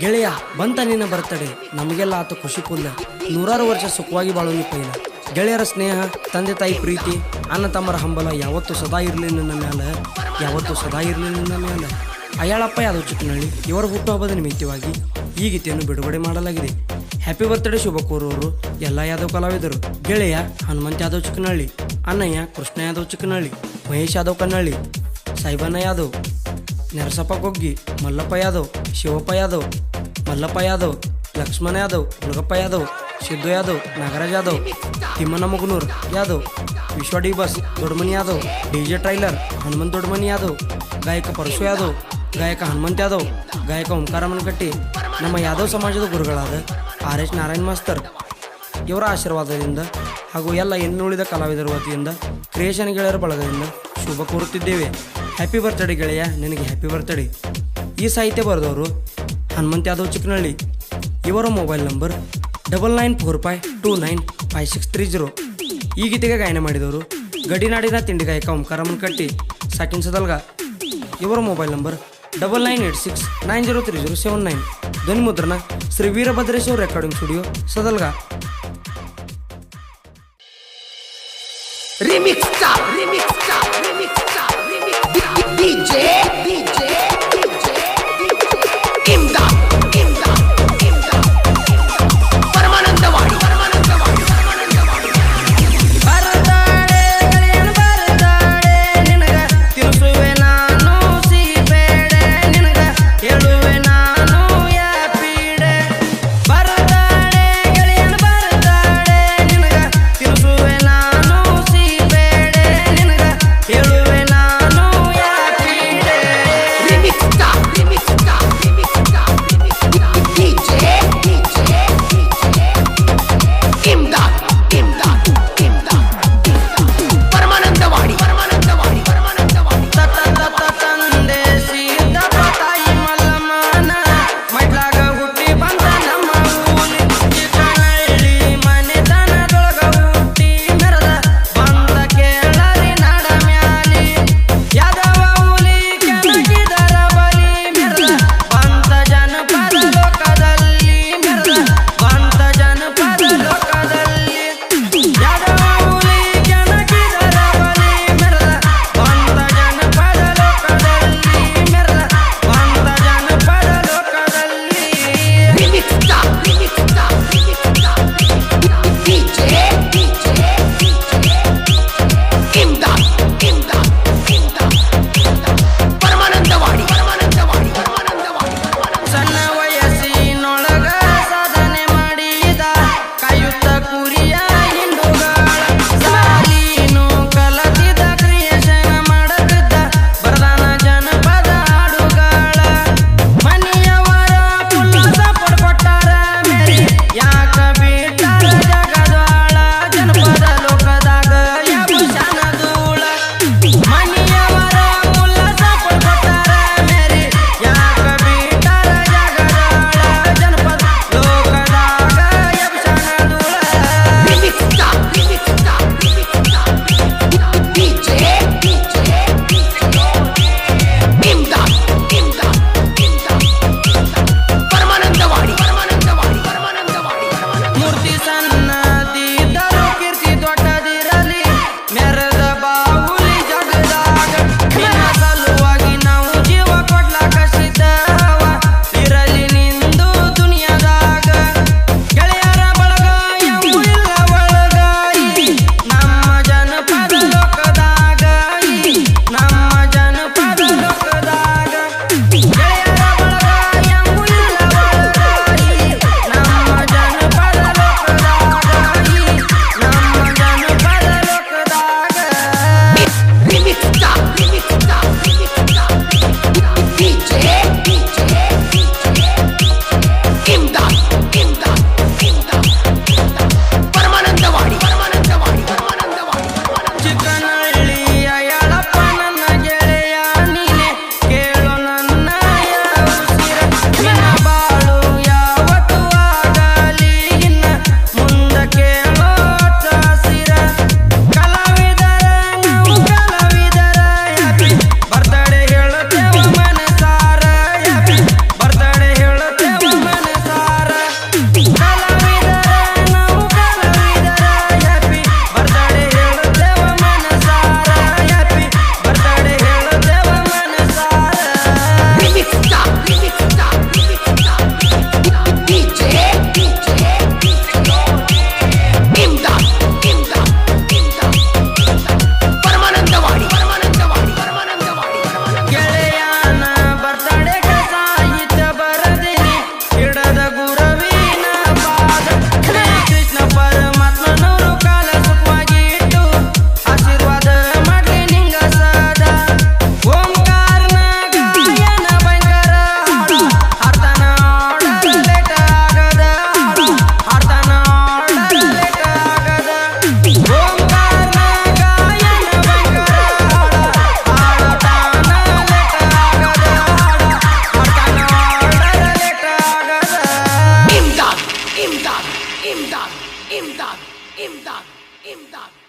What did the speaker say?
ಗೆಳೆಯ ಬಂತ ನಿನ್ನ ಬರ್ತಡೆ ನಮಗೆಲ್ಲ ಆತ ಖುಷಿ ಫುಲ್ಲ ನೂರಾರು ವರ್ಷ ಸುಖವಾಗಿ ಬಾಳೋನಿ ಪೈಲ ಗೆಳೆಯರ ಸ್ನೇಹ ತಂದೆ ತಾಯಿ ಪ್ರೀತಿ ಅಣ್ಣ ತಮ್ಮರ ಹಂಬಲ ಯಾವತ್ತೂ ಸದಾ ಇರಲಿ ನನ್ನ ಮ್ಯಾಲ ಯಾವತ್ತೂ ಸದಾ ಇರಲಿ ನನ್ನ ಮ್ಯಾಲ ಅಯ್ಯಾಳಪ್ಪ ಯಾದವ್ ಚಿಕ್ಕನಹಳ್ಳಿ ಇವರ ಹುಟ್ಟುಹಬ್ಬದ ನಿಮಿತ್ತವಾಗಿ ಈ ಗೀತೆಯನ್ನು ಬಿಡುಗಡೆ ಮಾಡಲಾಗಿದೆ. ಹ್ಯಾಪಿ ಬರ್ತ್ಡೇ ಶುಭ ಕೋರುವವರು ಎಲ್ಲ ಯಾದವ್ ಕಲಾವಿದರು. ಗೆಳೆಯ ಹನುಮಂತ್ ಯಾದವ್ ಚಿಕ್ಕನಹಳ್ಳಿ, ಅಣ್ಣಯ್ಯ ಕೃಷ್ಣ ಯಾದವ್ ಚಿಕ್ಕನಹಳ್ಳಿ, ಮಹೇಶ್ ಯಾದವ್ ಕನ್ನಳ್ಳಿ, ಸಾಯಿಬಣ್ಣ ಯಾದವ್, ನೆರಸಪ್ಪ ಗೊಗ್ಗಿ, ಮಲ್ಲಪ್ಪ ಯಾದವ್, ಶಿವಪ್ಪ ಯಾದವ್, ಮಲ್ಲಪ್ಪ ಯಾದವ್, ಲಕ್ಷ್ಮಣ ಯಾದವ್, ಹುಲಗಪ್ಪ ಯಾದವ್, ಸಿದ್ದು ಯಾದವ್, ನಾಗರಾಜ್ ಯಾದವ್, ತಿಮ್ಮನ ಮುಗನೂರ್ ಯಾದವ್, ವಿಶ್ವ D boss, Doddamani Yadav, DJ trailer, Hanumanth Doddamani Yadav, ಗಾಯಕ ಪರಶು ಯಾದವ್, ಗಾಯಕ ಹನುಮಂತ್ ಯಾದವ್, ಗಾಯಕ ಓಂಕಾರ ಮನಕಟ್ಟಿ, ನಮ್ಮ ಯಾದವ್ ಸಮಾಜದ ಗುರುಗಳಾದ RS ನಾರಾಯಣ್ ಮಾಸ್ತರ್ ಇವರ ಆಶೀರ್ವಾದದಿಂದ ಹಾಗೂ ಎಲ್ಲ ಇನ್ನುಳಿದ ಕಲಾವಿದರ ವತಿಯಿಂದ ಕ್ರಿಯೇಷನ್ ಗೆಳೆಯರ ಬಳಗದಿಂದ ಶುಭ ಕೋರುತ್ತಿದ್ದೇವೆ. ಹ್ಯಾಪಿ ಬರ್ತ್ಡೇ ಗೆಳೆಯ, ನಿನಗೆ ಹ್ಯಾಪಿ ಬರ್ತ್ಡೇ. ಈ ಸಾಹಿತ್ಯ ಬರೆದವರು ಹನುಮಂತ್ ಯಾದವ್ ಚಿಕ್ಕನಹಳ್ಳಿ. ಇವರ ಮೊಬೈಲ್ ನಂಬರ್ 9945295630. ಈ ಗೀತೆಗೆ ಗಾಯನ ಮಾಡಿದವರು ಗಡಿನಾಡಿನ ತಿಂಡಿ ಗಾಯಕ ಓಂಕಾರ ಮನಕಟ್ಟಿ ಸಾಕಿನ್ ಸದಲ್ಗ. ಇವರ ಮೊಬೈಲ್ ನಂಬರ್ 9986903079. ಧ್ವನಿ ಮುದ್ರಣ ಶ್ರೀ ವೀರಭದ್ರೇಶ್ವರ ರೆಕಾರ್ಡಿಂಗ್ ಸ್ಟುಡಿಯೋ ಸದಲ್ಗ. इमदाद इमदाद इमदाद